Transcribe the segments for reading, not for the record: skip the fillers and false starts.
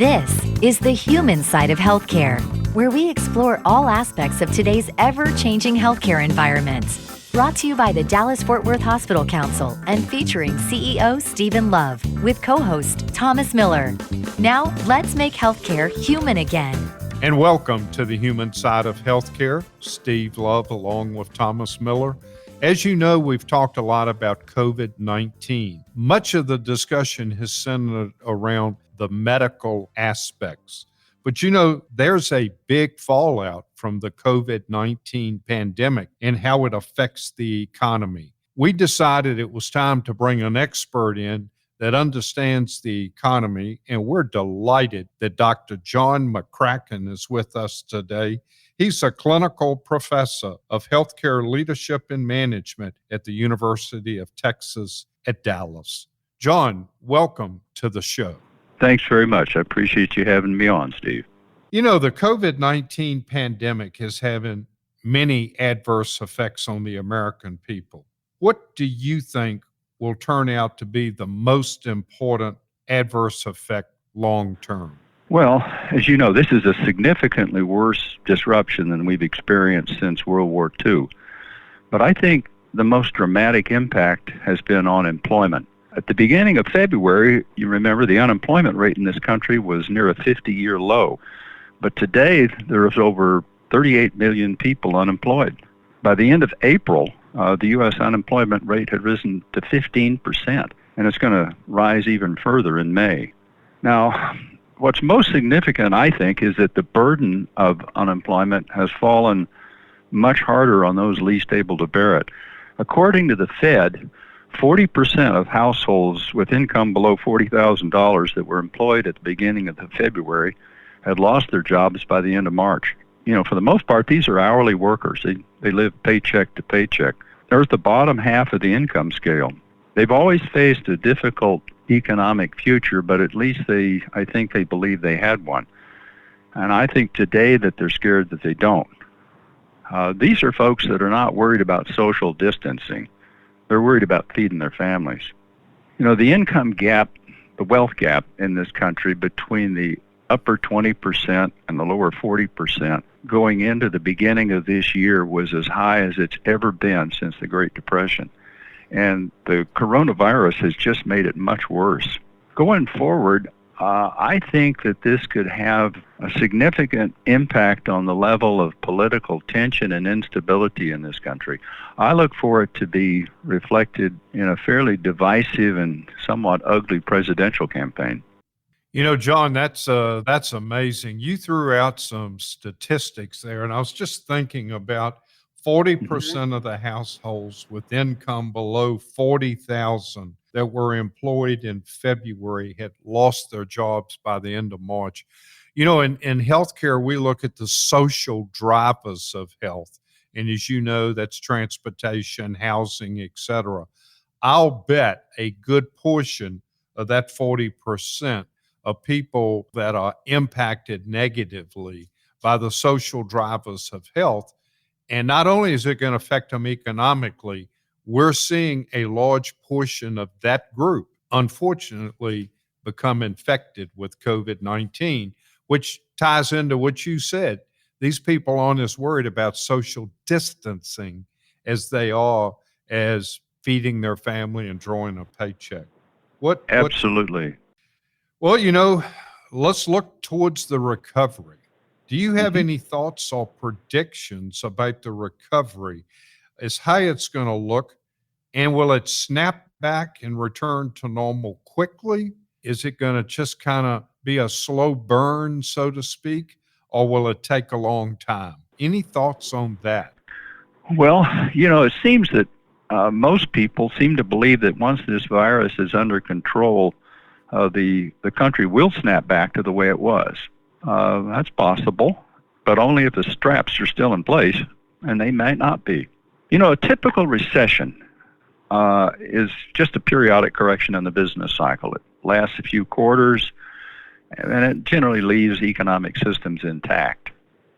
This is the human side of healthcare, where we explore all aspects of today's ever-changing healthcare environment. Brought to you by the Dallas-Fort Worth Hospital Council and featuring CEO Stephen Love with co-host Thomas Miller. Now, let's make healthcare human again. And welcome to the human side of healthcare. Steve Love along with Thomas Miller. As you know, we've talked a lot about COVID-19. Much of the discussion has centered around the medical aspects. But you know, there's a big fallout from the COVID-19 pandemic and how it affects the economy. We decided it was time to bring an expert in that understands the economy, and we're delighted that Dr. John McCracken is with us today. He's a clinical professor of healthcare leadership and management at the University of Texas at Dallas. John, welcome to the show. Thanks very much. I appreciate you having me on, Steve. You know, the COVID-19 pandemic is having many adverse effects on the American people. What do you think will turn out to be the most important adverse effect long term? Well, as you know, this is a significantly worse disruption than we've experienced since World War II. But I think the most dramatic impact has been on employment. At the beginning of February, you remember the unemployment rate in this country was near a 50-year low. But today, there's over 38 million people unemployed. By the end of April, the U.S. unemployment rate had risen to 15%, and it's going to rise even further in May. Now, what's most significant, I think, is that the burden of unemployment has fallen much harder on those least able to bear it. According to the Fed, 40% of households with income below $40,000 that were employed at the beginning of February had lost their jobs by the end of March. You know, for the most part, these are hourly workers. They live paycheck to paycheck. There's the bottom half of the income scale. They've always faced a difficult economic future, but at least I think they believe they had one. And I think today that they're scared that they don't. These are folks that are not worried about social distancing. They're worried about feeding their families. You know, the income gap, the wealth gap in this country between the upper 20% and the lower 40% going into the beginning of this year was as high as it's ever been since the Great Depression. And the coronavirus has just made it much worse. Going forward, I think that this could have a significant impact on the level of political tension and instability in this country. I look for it to be reflected in a fairly divisive and somewhat ugly presidential campaign. You know, John, that's amazing. You threw out some statistics there, and I was just thinking about 40% of the households with income below $40,000 that were employed in February had lost their jobs by the end of March. You know, in healthcare, we look at the social drivers of health. And as you know, that's transportation, housing, et cetera. I'll bet a good portion of that 40% of people that are impacted negatively by the social drivers of health. And not only is it going to affect them economically, we're seeing a large portion of that group, unfortunately, become infected with COVID-19, which ties into what you said. These people aren't as worried about social distancing as they are as feeding their family and drawing a paycheck. Absolutely. Well, you know, let's look towards the recovery. Do you have any thoughts or predictions about the recovery as how it's going to look? And will it snap back and return to normal quickly? Is it going to just kind of be a slow burn, so to speak, or will it take a long time? Any thoughts on that? Well, you know, it seems that most people seem to believe that once this virus is under control, the country will snap back to the way it was. That's possible, but only if the straps are still in place, and they might not be. You know, a typical recession is just a periodic correction in the business cycle. It lasts a few quarters, and it generally leaves economic systems intact.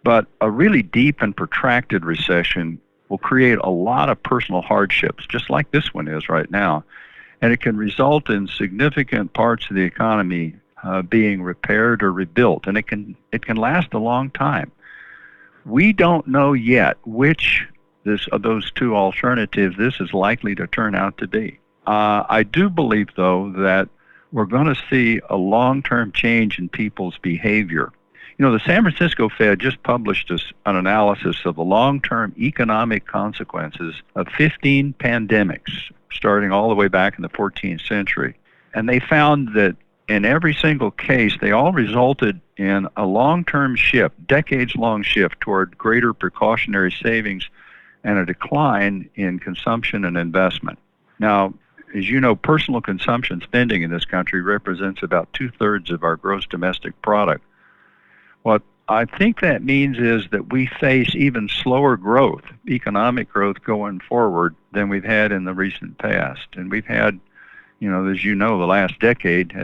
But a really deep and protracted recession will create a lot of personal hardships, just like this one is right now. And it can result in significant parts of the economy being repaired or rebuilt, and it can last a long time. We don't know yet which of those two alternatives this is likely to turn out to be. I do believe, though, that we're going to see a long-term change in people's behavior. You know, the San Francisco Fed just published an analysis of the long-term economic consequences of 15 pandemics, starting all the way back in the 14th century. And they found that in every single case, they all resulted in a long-term shift, decades-long shift toward greater precautionary savings and a decline in consumption and investment. Now, as you know, personal consumption spending in this country represents about 2/3 of our gross domestic product. What I think that means is that we face even slower growth, economic growth going forward than we've had in the recent past. And we've had, as you know, the last decade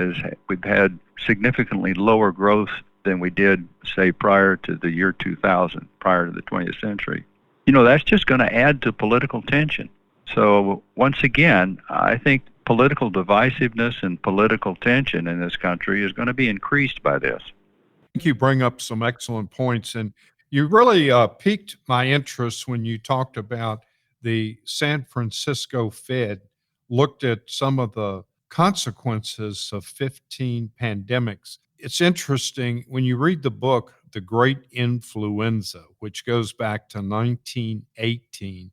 we've had significantly lower growth than we did, say, prior to the year 2000, prior to the 20th century. That's just going to add to political tension. So once again, I think political divisiveness and political tension in this country is going to be increased by this. I think you bring up some excellent points, and you really piqued my interest when you talked about the San Francisco Fed looked at some of the consequences of 15 pandemics. It's interesting when you read the book, The Great Influenza, which goes back to 1918.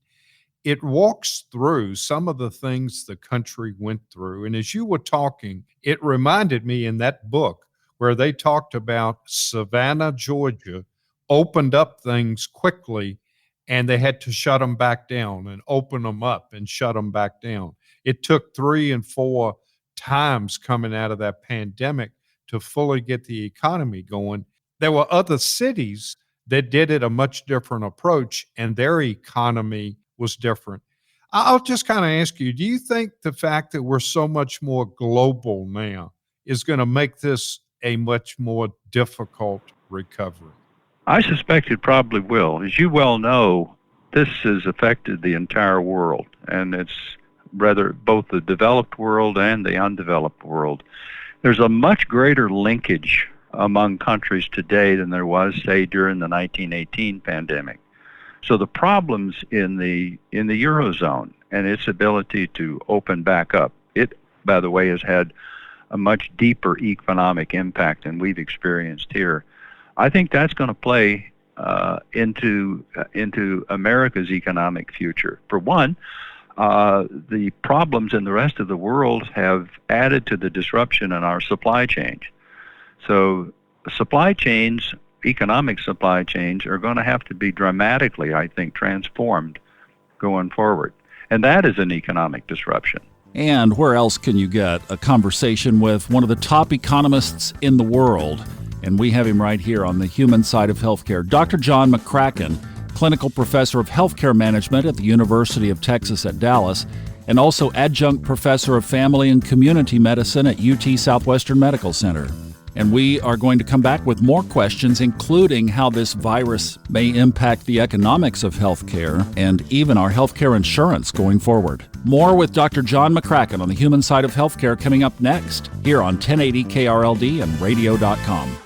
It walks through some of the things the country went through. And as you were talking, it reminded me in that book where they talked about Savannah, Georgia, opened up things quickly, and they had to shut them back down and open them up and shut them back down. It took 3 and 4 times coming out of that pandemic to fully get the economy going. There were other cities that did it a much different approach, and their economy was different. I'll just kind of ask you, do you think the fact that we're so much more global now is going to make this a much more difficult recovery? I suspect it probably will. As you well know, this has affected the entire world, and it's rather both the developed world and the undeveloped world. There's a much greater linkage among countries today than there was, say, during the 1918 pandemic. So the problems in the Eurozone and its ability to open back up, it, by the way, has had a much deeper economic impact than we've experienced here. I think that's going to play into America's economic future. For one, the problems in the rest of the world have added to the disruption in our supply chain. So supply chains, economic supply chains, are going to have to be dramatically, I think, transformed going forward. And that is an economic disruption. And where else can you get a conversation with one of the top economists in the world? And we have him right here on the human side of healthcare. Dr. John McCracken, clinical professor of healthcare management at the University of Texas at Dallas, and also adjunct professor of family and community medicine at UT Southwestern Medical Center. And we are going to come back with more questions, including how this virus may impact the economics of healthcare and even our healthcare insurance going forward. More with Dr. John McCracken on the human side of healthcare coming up next here on 1080 KRLD and radio.com.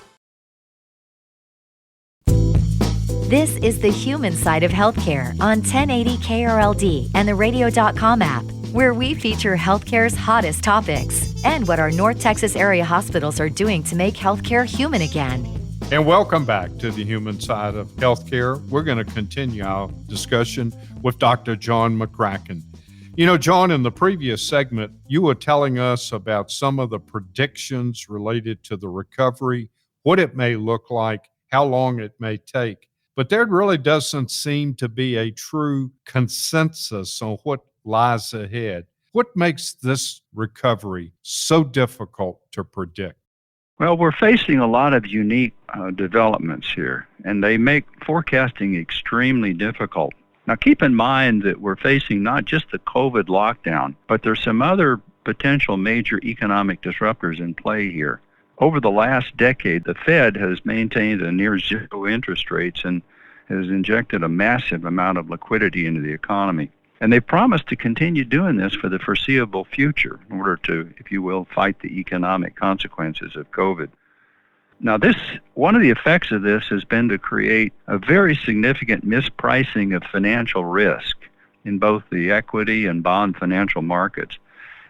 This is the human side of healthcare on 1080 KRLD and the radio.com app, where we feature healthcare's hottest topics and what our North Texas area hospitals are doing to make healthcare human again. And welcome back to the human side of healthcare. We're going to continue our discussion with Dr. John McCracken. You know, John, in the previous segment, you were telling us about some of the predictions related to the recovery, what it may look like, how long it may take. But there really doesn't seem to be a true consensus on what lies ahead. What makes this recovery so difficult to predict? Well, we're facing a lot of unique developments here, and they make forecasting extremely difficult. Now, keep in mind that we're facing not just the COVID lockdown, but there's some other potential major economic disruptors in play here. Over the last decade, the Fed has maintained a near zero interest rates and has injected a massive amount of liquidity into the economy. And they promised to continue doing this for the foreseeable future in order to, if you will, fight the economic consequences of COVID. Now, one of the effects of this has been to create a very significant mispricing of financial risk in both the equity and bond financial markets.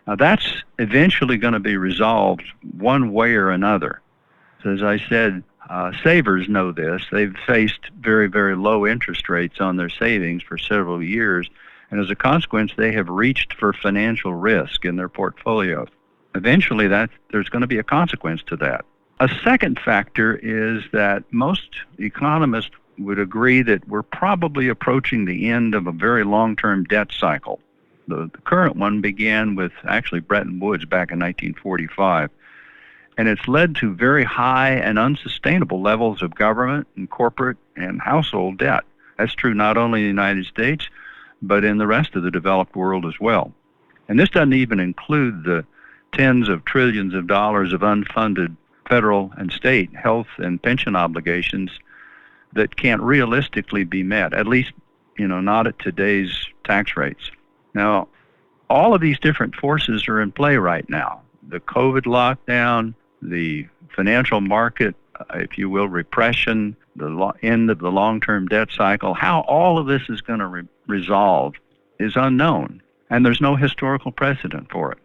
Now, that's eventually going to be resolved one way or another. So as I said, savers know this. They've faced very, very low interest rates on their savings for several years, and as a consequence, they have reached for financial risk in their portfolios. Eventually, there's going to be a consequence to that. A second factor is that most economists would agree that we're probably approaching the end of a very long-term debt cycle. The current one began with actually Bretton Woods back in 1945, and it's led to very high and unsustainable levels of government and corporate and household debt. That's true not only in the United States, but in the rest of the developed world as well. And this doesn't even include the tens of trillions of dollars of unfunded federal and state health and pension obligations that can't realistically be met, at least, not at today's tax rates. Now, all of these different forces are in play right now. The COVID lockdown, the financial market, if you will, repression, the end of the long-term debt cycle, how all of this is going to resolve is unknown, and there's no historical precedent for it.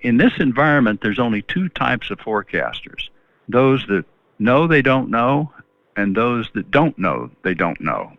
In this environment, there's only two types of forecasters: those that know they don't know, and those that don't know they don't know.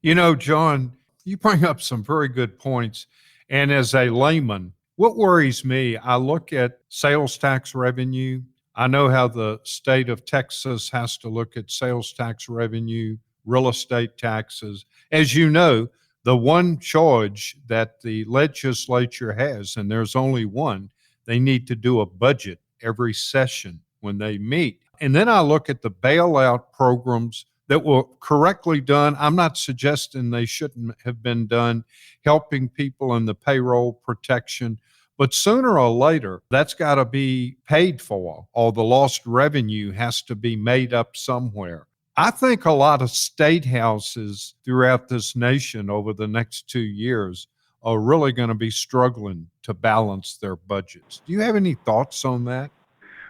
John, you bring up some very good points. And as a layman, what worries me, I look at sales tax revenue. I know how the state of Texas has to look at sales tax revenue, real estate taxes. As you know, the one charge that the legislature has, and there's only one, they need to do a budget every session when they meet. And then I look at the bailout programs that were correctly done. I'm not suggesting they shouldn't have been done, helping people in the payroll protection. But sooner or later, that's got to be paid for, or the lost revenue has to be made up somewhere. I think a lot of state houses throughout this nation over the next 2 years are really going to be struggling to balance their budgets. Do you have any thoughts on that?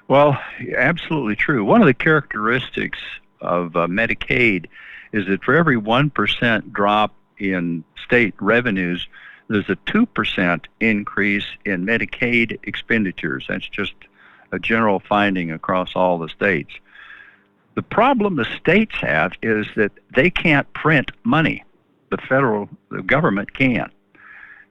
Well, absolutely true. One of the characteristics of Medicaid is that for every 1% drop in state revenues, there's a 2% increase in Medicaid expenditures. That's just a general finding across all the states. The problem the states have is that they can't print money. The government can.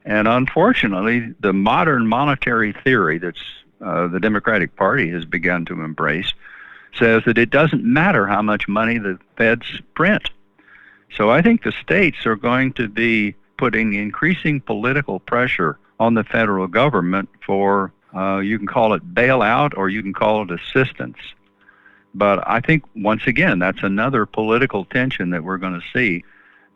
And unfortunately, the modern monetary theory that's the Democratic Party has begun to embrace says that it doesn't matter how much money the feds print. So I think the states are going to be putting increasing political pressure on the federal government for, you can call it bailout or you can call it assistance. But I think, once again, that's another political tension that we're going to see.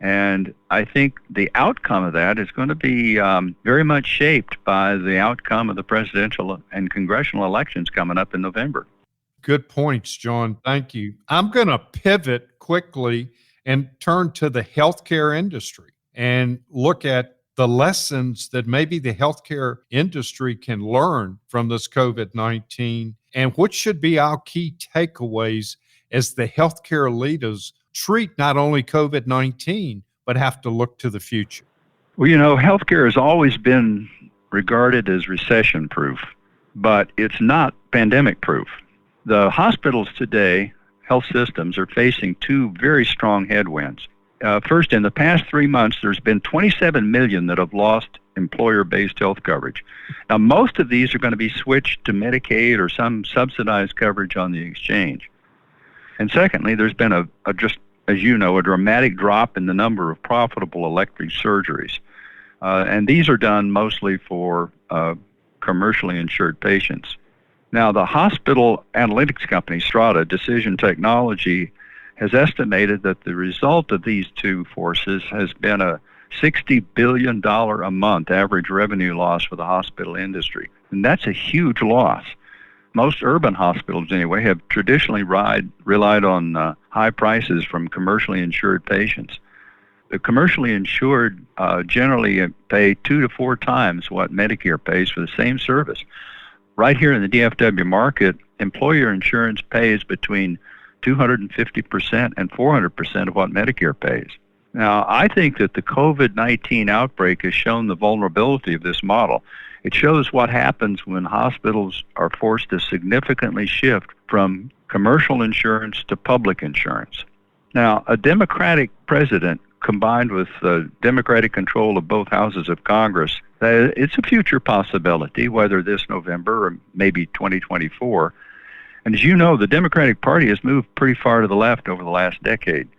And I think the outcome of that is going to be very much shaped by the outcome of the presidential and congressional elections coming up in November. Good points, John. Thank you. I'm going to pivot quickly and turn to the healthcare industry and look at the lessons that maybe the healthcare industry can learn from this COVID-19 and what should be our key takeaways as the healthcare leaders treat not only COVID-19, but have to look to the future. Well, healthcare has always been regarded as recession-proof, but it's not pandemic-proof. The hospitals today, health systems, are facing two very strong headwinds. First, in the past 3 months, there's been 27 million that have lost employer-based health coverage. Now, most of these are going to be switched to Medicaid or some subsidized coverage on the exchange. And secondly, there's been a dramatic drop in the number of profitable elective surgeries. And these are done mostly for commercially insured patients. Now, the hospital analytics company, Strata Decision Technology, has estimated that the result of these two forces has been a $60 billion a month average revenue loss for the hospital industry. And that's a huge loss. Most urban hospitals, anyway, have traditionally relied on high prices from commercially insured patients. The commercially insured generally pay 2 to 4 times what Medicare pays for the same service. Right here in the DFW market, employer insurance pays between 250% and 400% of what Medicare pays. Now, I think that the COVID-19 outbreak has shown the vulnerability of this model. It shows what happens when hospitals are forced to significantly shift from commercial insurance to public insurance. Now, a Democratic president combined with Democratic control of both houses of Congress, it's a future possibility, whether this November or maybe 2024. And as you know, the Democratic Party has moved pretty far to the left over the last decade.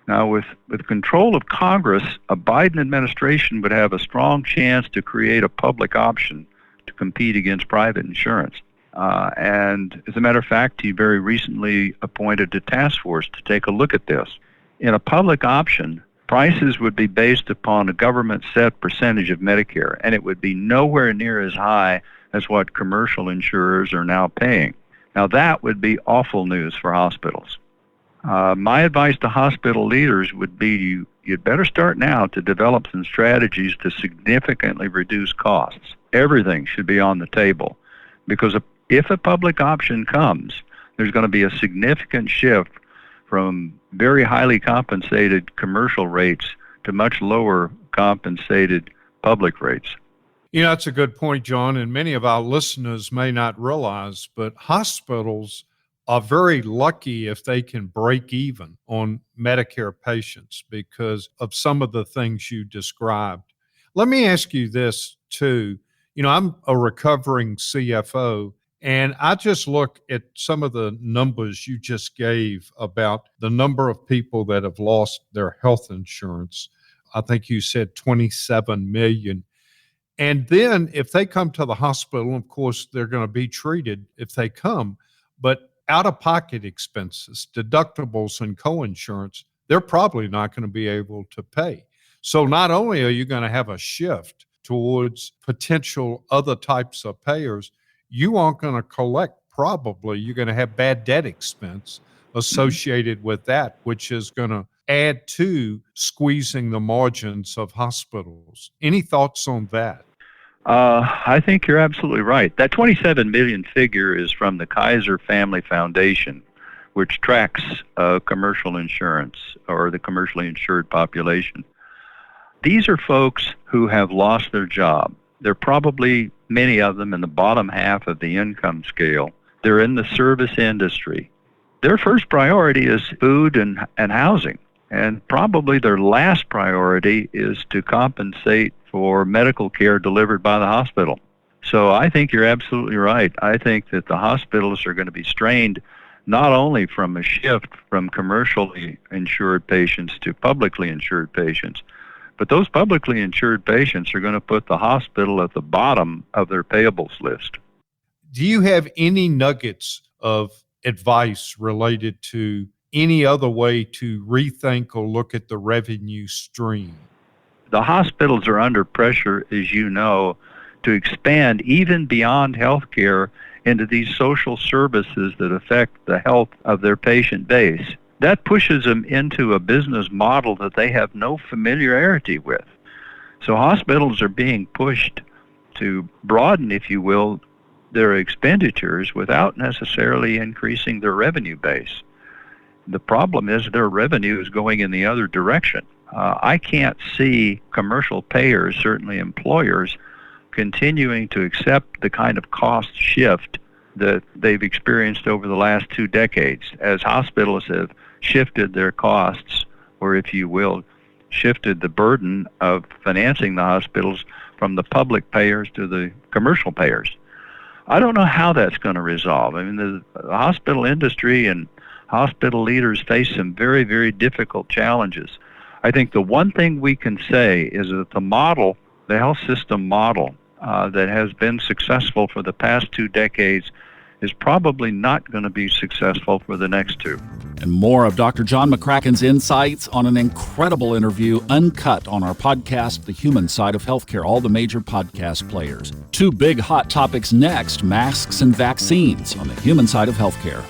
Now, with control of Congress, a Biden administration would have a strong chance to create a public option to compete against private insurance. And as a matter of fact, he very recently appointed a task force to take a look at this. In a public option, prices would be based upon a government-set percentage of Medicare, and it would be nowhere near as high as what commercial insurers are now paying. Now, that would be awful news for hospitals. My advice to hospital leaders would be you'd better start now to develop some strategies to significantly reduce costs. Everything should be on the table, because if a public option comes, there's going to be a significant shift from very highly compensated commercial rates to much lower compensated public rates. You know, that's a good point, John, and many of our listeners may not realize, but hospitals are very lucky if they can break even on Medicare patients because of some of the things you described. Let me ask you this, too. You know, I'm a recovering CFO, and I just look at some of the numbers you just gave about the number of people that have lost their health insurance. I think you said 27 million. And then if they come to the hospital, of course, they're going to be treated if they come, but out-of-pocket expenses, deductibles, and co-insurance, they're probably not going to be able to pay. So not only are you going to have a shift towards potential other types of payers, you aren't going to collect, probably you're going to have bad debt expense associated with that, which is going to add to squeezing the margins of hospitals. Any thoughts on that? I think you're absolutely right. That 27 million figure is from the Kaiser Family Foundation, which tracks commercial insurance or the commercially insured population. These are folks who have lost their job. They're probably, many of them, in the bottom half of the income scale. They're in the service industry. Their first priority is food and housing. And probably their last priority is to compensate for medical care delivered by the hospital. So I think you're absolutely right. I think that the hospitals are going to be strained not only from a shift from commercially insured patients to publicly insured patients, but those publicly insured patients are going to put the hospital at the bottom of their payables list. Do you have any nuggets of advice related to any other way to rethink or look at the revenue stream? The hospitals are under pressure, as you know, to expand even beyond healthcare into these social services that affect the health of their patient base. That pushes them into a business model that they have no familiarity with. So hospitals are being pushed to broaden, if you will, their expenditures without necessarily increasing their revenue base. The problem is their revenue is going in the other direction. I can't see commercial payers, certainly employers, continuing to accept the kind of cost shift that they've experienced over the last 2 decades as hospitals have shifted their costs, or if you will, shifted the burden of financing the hospitals from the public payers to the commercial payers. I don't know how that's going to resolve. I mean, the hospital industry and hospital leaders face some very, very difficult challenges. I think the one thing we can say is that the health system model that has been successful for the past 2 decades is probably not going to be successful for the next 2. And more of Dr. John McCracken's insights on an incredible interview uncut on our podcast, The Human Side of Healthcare, all the major podcast players. 2 big hot topics next, masks and vaccines on The Human Side of Healthcare.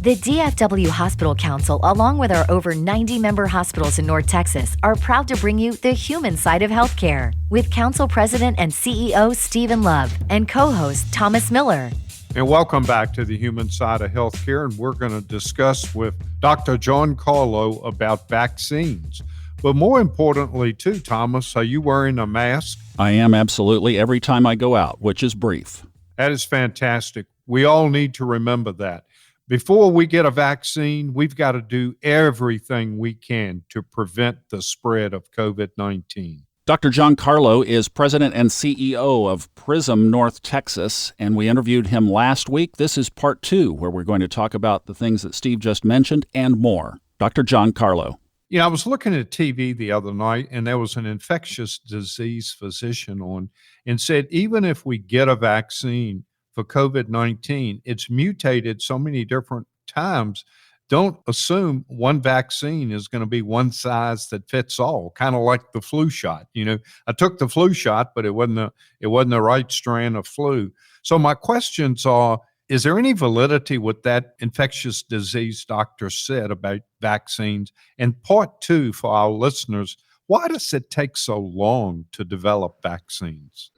The DFW Hospital Council, along with our over 90 member hospitals in North Texas, are proud to bring you the human side of healthcare with Council President and CEO Stephen Love and co-host Thomas Miller. And welcome back to the human side of healthcare. And we're going to discuss with Dr. John Carlo about vaccines. But more importantly, too, Thomas, are you wearing a mask? I am, absolutely, every time I go out, which is brief. That is fantastic. We all need to remember that. Before we get a vaccine, we've got to do everything we can to prevent the spread of COVID-19. Dr. John Carlo is president and CEO of Prism, North Texas, and we interviewed him last week. This is part 2, where we're going to talk about the things that Steve just mentioned and more. Dr. John Carlo. You know, I was looking at TV the other night, and there was an infectious disease physician on and said, even if we get a vaccine for COVID-19, it's mutated so many different times. Don't assume one vaccine is going to be one size that fits all, kind of like the flu shot. You know, I took the flu shot, but it wasn't the right strand of flu. So my questions are, is there any validity what that infectious disease doctor said about vaccines? And part 2 for our listeners, why does it take so long to develop vaccines?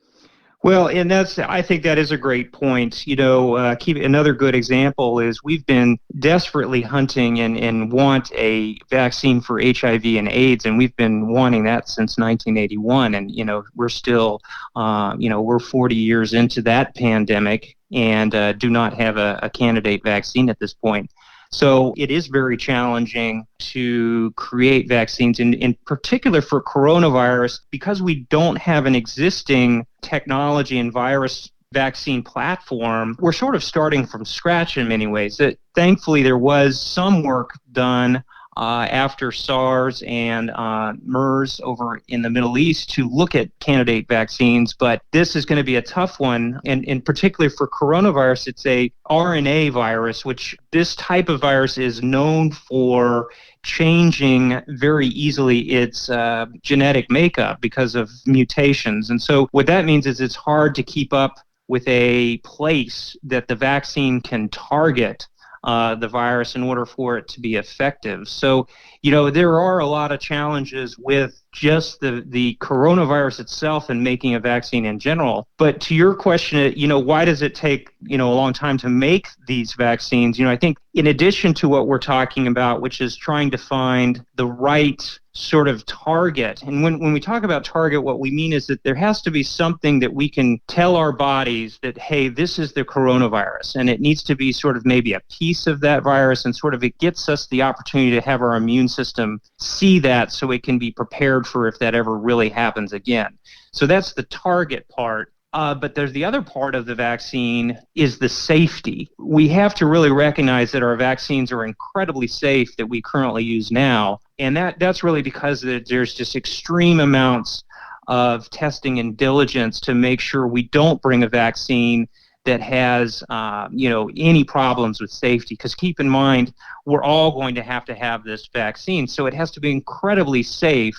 Well, and I think that is a great point. You know, another good example is we've been desperately hunting and want a vaccine for HIV and AIDS, and we've been wanting that since 1981. And, you know, we're still, we're 40 years into that pandemic and do not have a candidate vaccine at this point. So it is very challenging to create vaccines, in particular for coronavirus, because we don't have an existing technology and virus vaccine platform. We're sort of starting from scratch in many ways. Thankfully, there was some work done after SARS and MERS over in the Middle East to look at candidate vaccines, but this is going to be a tough one. And in particular for coronavirus, it's a RNA virus, which this type of virus is known for changing very easily its genetic makeup because of mutations. And so what that means is it's hard to keep up with a place that the vaccine can target the virus in order for it to be effective. So, you know, there are a lot of challenges with just the coronavirus itself and making a vaccine in general. But to your question, you know, why does it take, a long time to make these vaccines? You know, I think in addition to what we're talking about, which is trying to find the right sort of target. And when we talk about target, what we mean is that there has to be something that we can tell our bodies that, hey, this is the coronavirus, and it needs to be sort of maybe a piece of that virus, and sort of it gets us the opportunity to have our immune system see that so it can be prepared for if that ever really happens again. So that's the target part. But there's the other part of the vaccine is the safety. We have to really recognize that our vaccines are incredibly safe that we currently use now. And that's really because there's just extreme amounts of testing and diligence to make sure we don't bring a vaccine that has, any problems with safety. Because keep in mind, we're all going to have this vaccine. So it has to be incredibly safe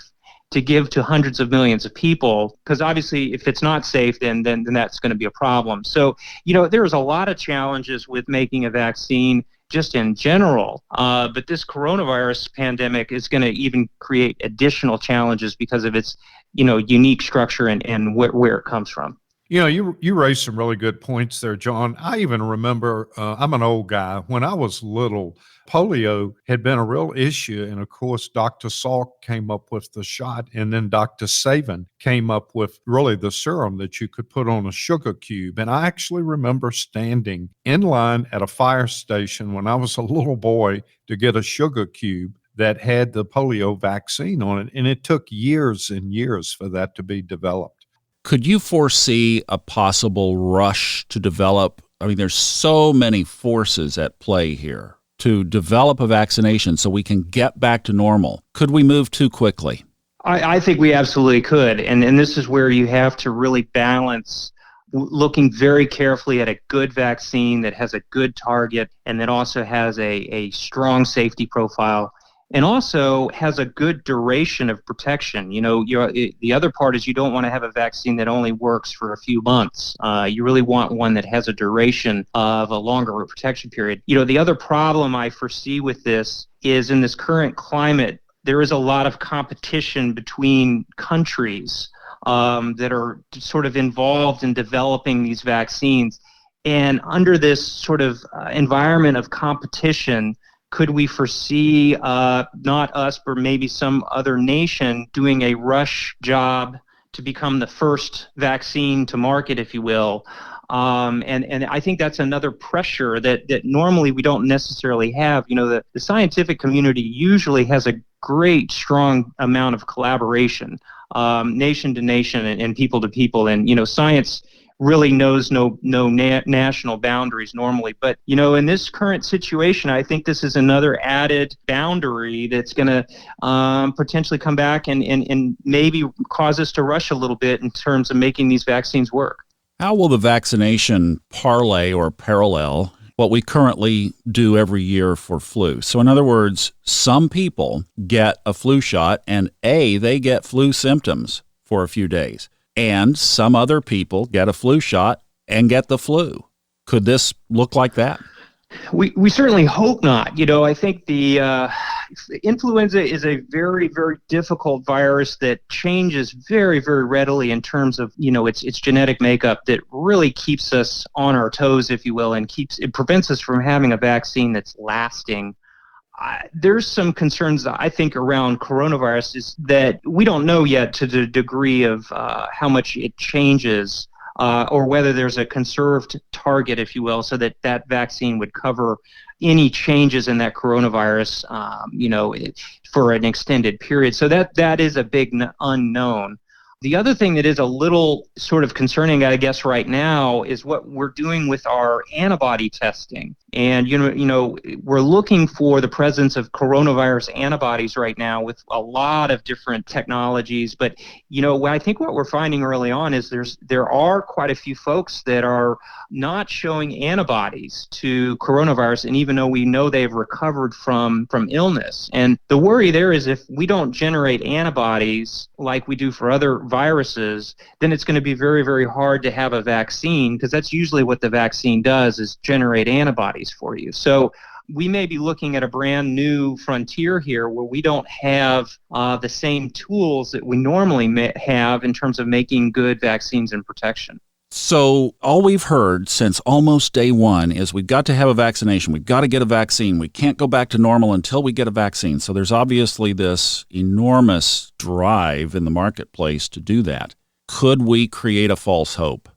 to give to hundreds of millions of people, because obviously if it's not safe, then that's going to be a problem. So, there's a lot of challenges with making a vaccine just in general, but this coronavirus pandemic is going to even create additional challenges because of its, unique structure and where it comes from. You raised some really good points there, John. I even remember, I'm an old guy. When I was little, polio had been a real issue. And of course, Dr. Salk came up with the shot. And then Dr. Saban came up with really the serum that you could put on a sugar cube. And I actually remember standing in line at a fire station when I was a little boy to get a sugar cube that had the polio vaccine on it. And it took years and years for that to be developed. Could you foresee a possible rush to develop? I mean, there's so many forces at play here to develop a vaccination so we can get back to normal. Could we move too quickly? I think we absolutely could. And this is where you have to really balance looking very carefully at a good vaccine that has a good target and that also has a strong safety profile, and also has a good duration of protection. The other part is you don't want to have a vaccine that only works for a few months. You really want one that has a duration of a longer protection period. The other problem I foresee with this is in this current climate, there is a lot of competition between countries that are sort of involved in developing these vaccines. And under this sort of environment of competition, could we foresee not us, but maybe some other nation doing a rush job to become the first vaccine to market, if you will? And I think that's another pressure that normally we don't necessarily have. The scientific community usually has a great, strong amount of collaboration, nation to nation and people to people. And, science really knows no national boundaries normally. But, in this current situation, I think this is another added boundary that's going to potentially come back and maybe cause us to rush a little bit in terms of making these vaccines work. How will the vaccination parlay or parallel what we currently do every year for flu? So in other words, some people get a flu shot and they get flu symptoms for a few days. And some other people get a flu shot and get the flu. Could this look like that? We certainly hope not. I think the influenza is a very, very difficult virus that changes very, very readily in terms of, its genetic makeup that really keeps us on our toes, if you will, and it prevents us from having a vaccine that's lasting. There's some concerns, I think, around coronavirus is that we don't know yet to the degree of how much it changes or whether there's a conserved target, if you will, so that vaccine would cover any changes in that coronavirus, for an extended period. So that is a big unknown. The other thing that is a little sort of concerning, I guess, right now is what we're doing with our antibody testing. And, we're looking for the presence of coronavirus antibodies right now with a lot of different technologies. But, I think what we're finding early on is there are quite a few folks that are not showing antibodies to coronavirus. And even though we know they've recovered from illness. And the worry there is if we don't generate antibodies like we do for other viruses, then it's going to be very, very hard to have a vaccine, because that's usually what the vaccine does, is generate antibodies for you. So we may be looking at a brand new frontier here where we don't have the same tools that we normally have in terms of making good vaccines and protection. So all we've heard since almost day one is we've got to have a vaccination. We've got to get a vaccine. We can't go back to normal until we get a vaccine. So there's obviously this enormous drive in the marketplace to do that. Could we create a false hope?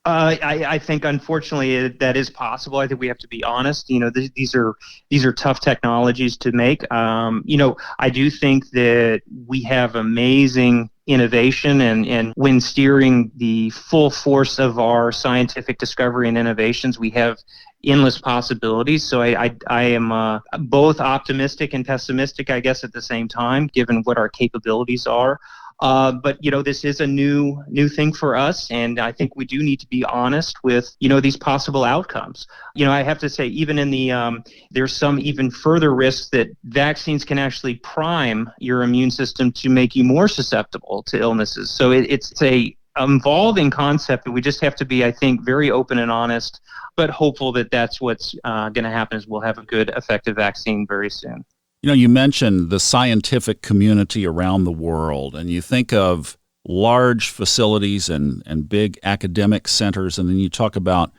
I think, unfortunately, that is possible. I think we have to be honest. These are tough technologies to make. I do think that we have amazing innovation, and when steering the full force of our scientific discovery and innovations, we have endless possibilities. So I am both optimistic and pessimistic, I guess, at the same time, given what our capabilities are. But this is a new thing for us, and I think we do need to be honest with these possible outcomes. I have to say, even in the there's some even further risks that vaccines can actually prime your immune system to make you more susceptible to illnesses. So it's a evolving concept, and we just have to be, I think, very open and honest, but hopeful that that's what's going to happen, is we'll have a good, effective vaccine very soon. You mentioned the scientific community around the world, and you think of large facilities and big academic centers, and then you talk about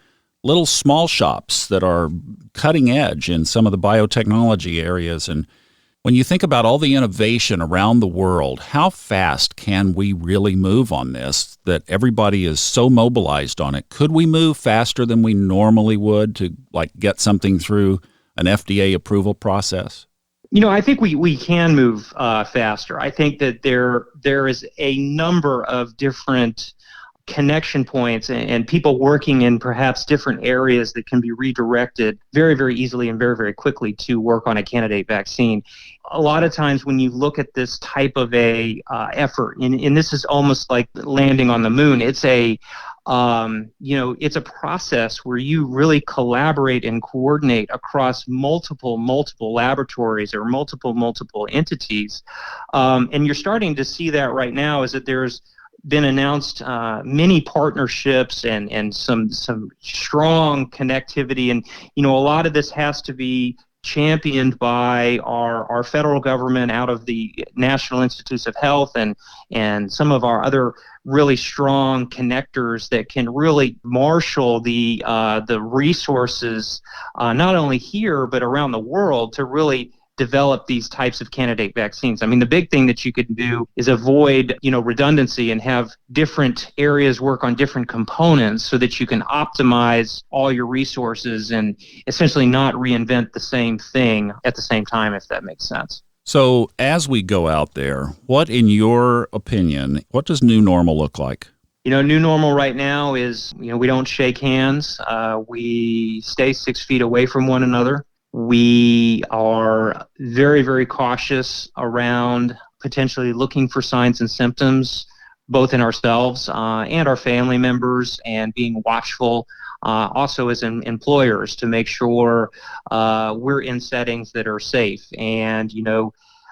little small shops that are cutting edge in some of the biotechnology areas. And when you think about all the innovation around the world, how fast can we really move on this, that everybody is so mobilized on it? Could we move faster than we normally would to get something through an FDA approval process? I think we can move faster. I think that there is a number of different connection points and people working in perhaps different areas that can be redirected very, very easily and very, very quickly to work on a candidate vaccine. A lot of times when you look at this type of a effort, and this is almost like landing on the moon, it's a It's a process where you really collaborate and coordinate across multiple laboratories or multiple entities. And you're starting to see that right now is that there's been announced many partnerships and some strong connectivity. And, a lot of this has to be championed by our federal government out of the National Institutes of Health and some of our other really strong connectors that can really marshal the resources not only here but around the world to really develop these types of candidate vaccines. I mean, the big thing that you could do is avoid, redundancy and have different areas work on different components so that you can optimize all your resources and essentially not reinvent the same thing at the same time, if that makes sense. So as we go out there, what, in your opinion, what does new normal look like? New normal right now is, we don't shake hands. We stay 6 feet away from one another. We are very, very cautious around potentially looking for signs and symptoms, both in ourselves and our family members, and being watchful also as employers to make sure we're in settings that are safe. And,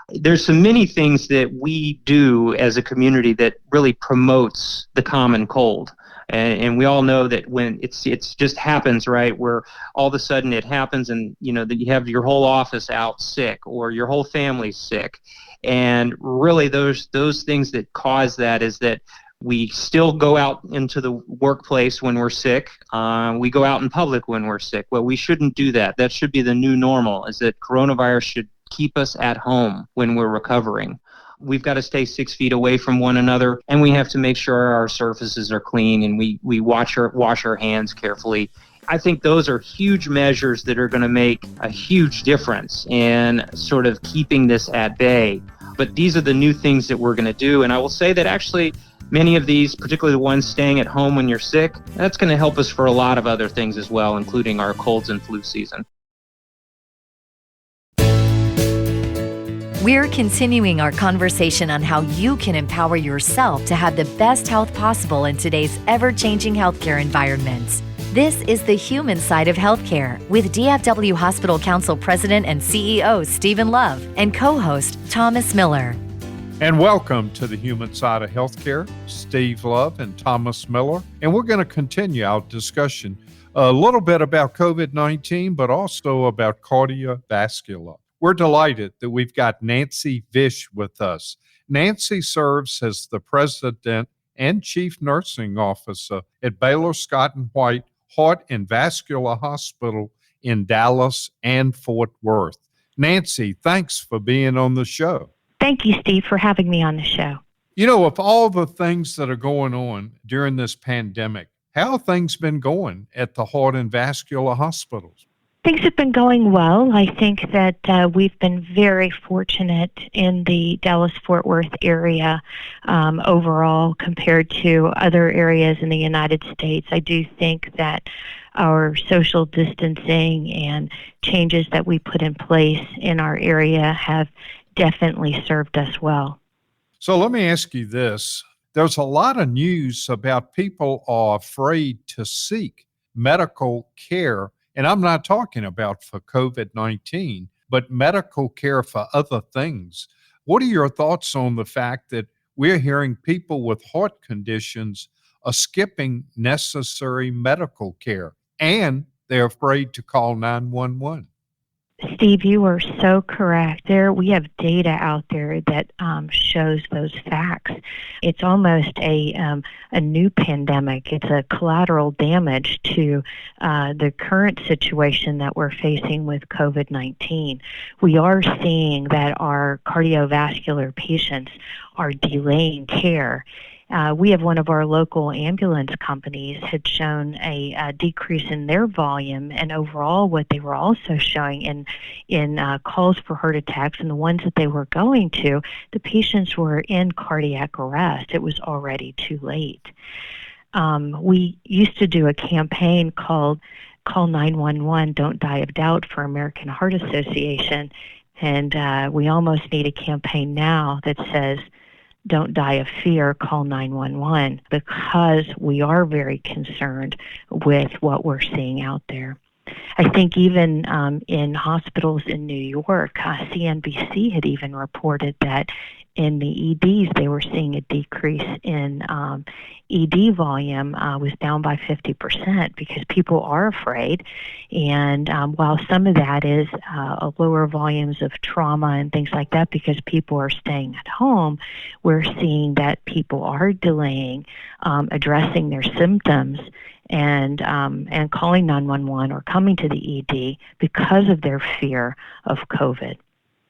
there's so many things that we do as a community that really promotes the common cold. And we all know that when it's just happens, right, where all of a sudden it happens and, that you have your whole office out sick or your whole family's sick. And really those things that cause that is that we still go out into the workplace when we're sick. We go out in public when we're sick. Well, we shouldn't do that. That should be the new normal, is that coronavirus should keep us at home when we're recovering. We've got to stay 6 feet away from one another, and we have to make sure our surfaces are clean and we wash our hands carefully. I think those are huge measures that are going to make a huge difference in sort of keeping this at bay. But these are the new things that we're going to do. And I will say that actually many of these, particularly the ones staying at home when you're sick, that's going to help us for a lot of other things as well, including our colds and flu season. We're continuing our conversation on how you can empower yourself to have the best health possible in today's ever-changing healthcare environments. This is the human side of healthcare with DFW Hospital Council President and CEO Stephen Love and co-host Thomas Miller. And welcome to the human side of healthcare, Steve Love and Thomas Miller. And we're going to continue our discussion a little bit about COVID-19, but also about cardiovascular. We're delighted that we've got Nancy Vish with us. Nancy serves as the president and chief nursing officer at Baylor Scott and White Heart and Vascular Hospital in Dallas and Fort Worth. Nancy, thanks for being on the show. Thank you, Steve, for having me on the show. Of all the things that are going on during this pandemic, how have things been going at the Heart and Vascular hospitals? Things have been going well. I think that we've been very fortunate in the Dallas-Fort Worth area overall compared to other areas in the United States. I do think that our social distancing and changes that we put in place in our area have definitely served us well. So let me ask you this. There's a lot of news about people are afraid to seek medical care. And I'm not talking about for COVID-19, but medical care for other things. What are your thoughts on the fact that we're hearing people with heart conditions are skipping necessary medical care and they're afraid to call 911? Steve, you are so correct. We have data out there that shows those facts. It's almost a new pandemic. It's a collateral damage to the current situation that we're facing with COVID-19. We are seeing that our cardiovascular patients are delaying care. We have one of our local ambulance companies had shown a decrease in their volume, and overall what they were also showing in calls for heart attacks, and the ones that they were going to, the patients were in cardiac arrest. It was already too late. We used to do a campaign called Call 911, Don't Die of Doubt for American Heart Association, and we almost need a campaign now that says don't die of fear, call 911, because we are very concerned with what we're seeing out there. I think even in hospitals in New York, CNBC had even reported that in the EDs, they were seeing a decrease in ED volume was down by 50% because people are afraid. And while some of that is lower volumes of trauma and things like that because people are staying at home, we're seeing that people are delaying addressing their symptoms and calling 911 or coming to the ED because of their fear of COVID.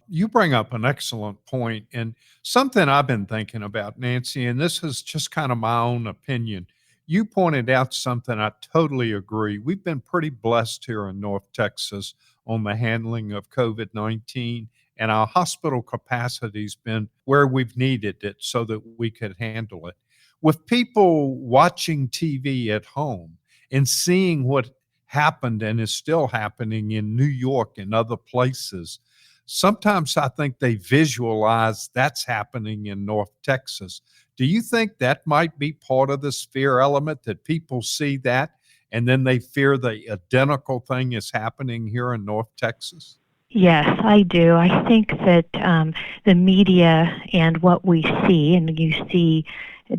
You bring up an excellent point, and something I've been thinking about, Nancy, and this is just kind of my own opinion. You pointed out something I totally agree. We've been pretty blessed here in North Texas on the handling of COVID-19, and our hospital capacity's been where we've needed it so that we could handle it. With people watching TV at home and seeing what happened and is still happening in New York and other places, sometimes I think they visualize that's happening in North Texas. Do you think that might be part of this fear element, that people see that and then they fear the identical thing is happening here in North Texas? Yes, I do. I think that the media and what we see, and you see,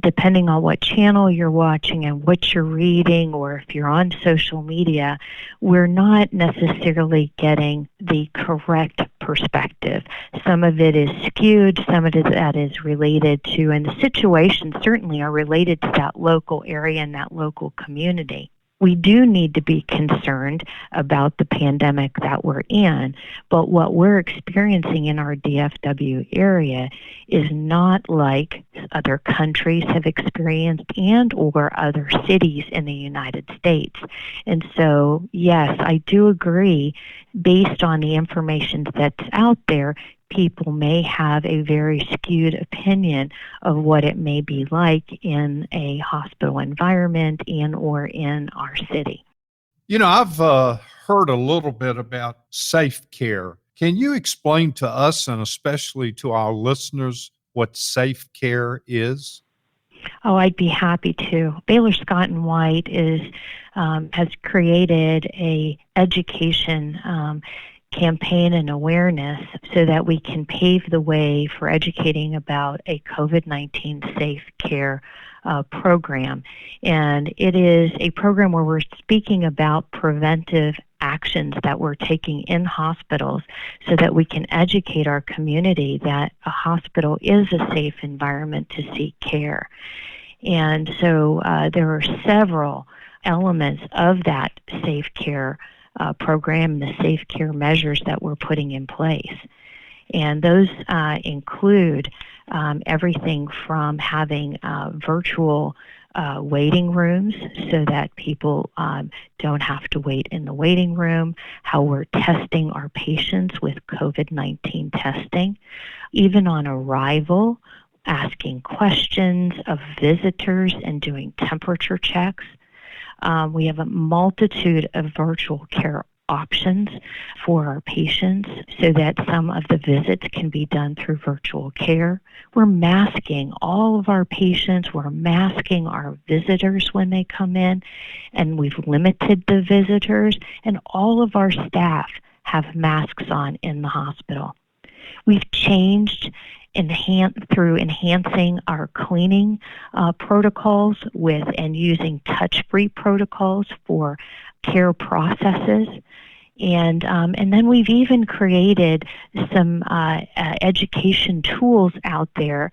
depending on what channel you're watching and what you're reading, or if you're on social media, we're not necessarily getting the correct perspective. Some of it is skewed, some of that is related to, and the situations certainly are related to that local area and that local community. We do need to be concerned about the pandemic that we're in, but what we're experiencing in our DFW area is not like other countries have experienced and or other cities in the United States. And so, yes, I do agree, based on the information that's out there, people may have a very skewed opinion of what it may be like in a hospital environment and or in our city. You know, I've heard a little bit about safe care. Can you explain to us, and especially to our listeners, what safe care is? Oh, I'd be happy to. Baylor Scott and White has created a education campaign and awareness so that we can pave the way for educating about a COVID-19 safe care program. And it is a program where we're speaking about preventive actions that we're taking in hospitals so that we can educate our community that a hospital is a safe environment to seek care. And so there are several elements of that safe care program, the safe care measures that we're putting in place. And those include everything from having virtual waiting rooms so that people don't have to wait in the waiting room, how we're testing our patients with COVID-19 testing, even on arrival, asking questions of visitors and doing temperature checks. We have a multitude of virtual care options for our patients so that some of the visits can be done through virtual care. We're masking all of our patients. We're masking our visitors when they come in, and we've limited the visitors, and all of our staff have masks on in the hospital. We've changed through enhancing our cleaning protocols and using touch-free protocols for care processes. And then we've even created some education tools out there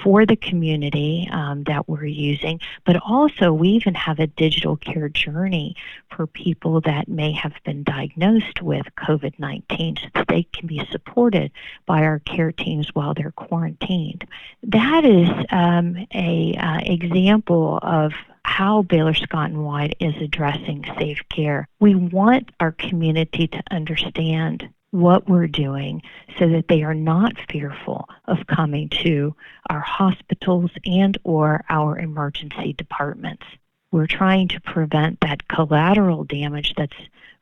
for the community that we're using, but also we even have a digital care journey for people that may have been diagnosed with COVID-19 so that they can be supported by our care teams while they're quarantined. That is an example of how Baylor Scott and White is addressing safe care. We want our community to understand what we're doing so that they are not fearful of coming to our hospitals and or our emergency departments. We're trying to prevent that collateral damage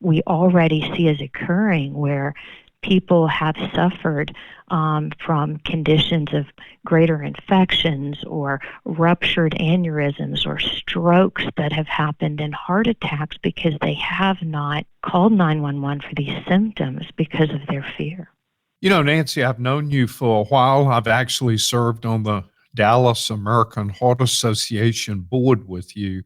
we already see as occurring, where people have suffered from conditions of greater infections or ruptured aneurysms or strokes that have happened and heart attacks because they have not called 911 for these symptoms because of their fear. You know, Nancy, I've known you for a while. I've actually served on the Dallas American Heart Association board with you,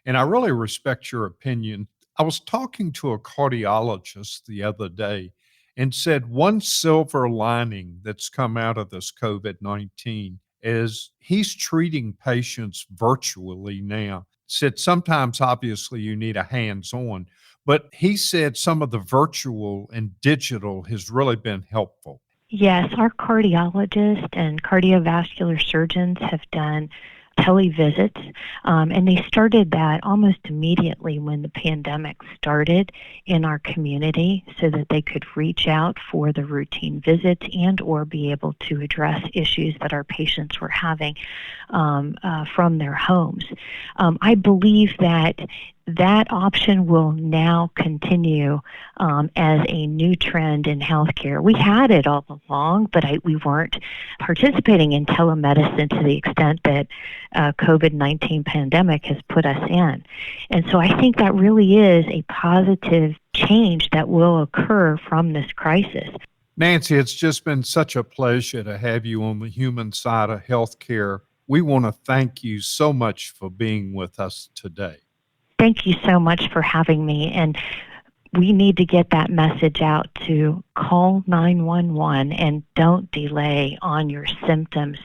and I really respect your opinion. I was talking to a cardiologist the other day and said one silver lining that's come out of this COVID-19 is he's treating patients virtually now. Said sometimes, obviously, you need a hands-on, but he said some of the virtual and digital has really been helpful. Yes, our cardiologists and cardiovascular surgeons have done televisits, and they started that almost immediately when the pandemic started in our community so that they could reach out for the routine visits and or be able to address issues that our patients were having from their homes. I believe that option will now continue as a new trend in healthcare. We had it all along, but we weren't participating in telemedicine to the extent that COVID-19 pandemic has put us in. And so I think that really is a positive change that will occur from this crisis. Nancy, it's just been such a pleasure to have you on the human side of healthcare. We want to thank you so much for being with us today. Thank you so much for having me. And we need to get that message out to call 911 and don't delay on your symptoms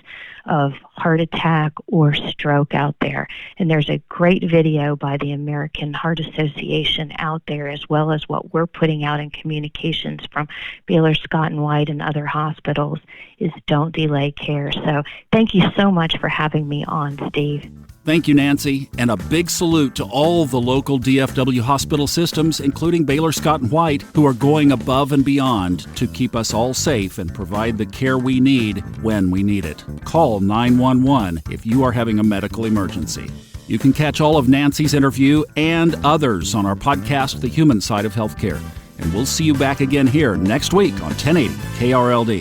of heart attack or stroke out there. And there's a great video by the American Heart Association out there, as well as what we're putting out in communications from Baylor, Scott & White, and other hospitals, is don't delay care. So thank you so much for having me on, Steve. Thank you, Nancy, and a big salute to all the local DFW hospital systems, including Baylor, Scott & White, who are going above and beyond to keep us all safe and provide the care we need when we need it. Call 911 if you are having a medical emergency. You can catch all of Nancy's interview and others on our podcast, The Human Side of Healthcare. And we'll see you back again here next week on 1080 KRLD.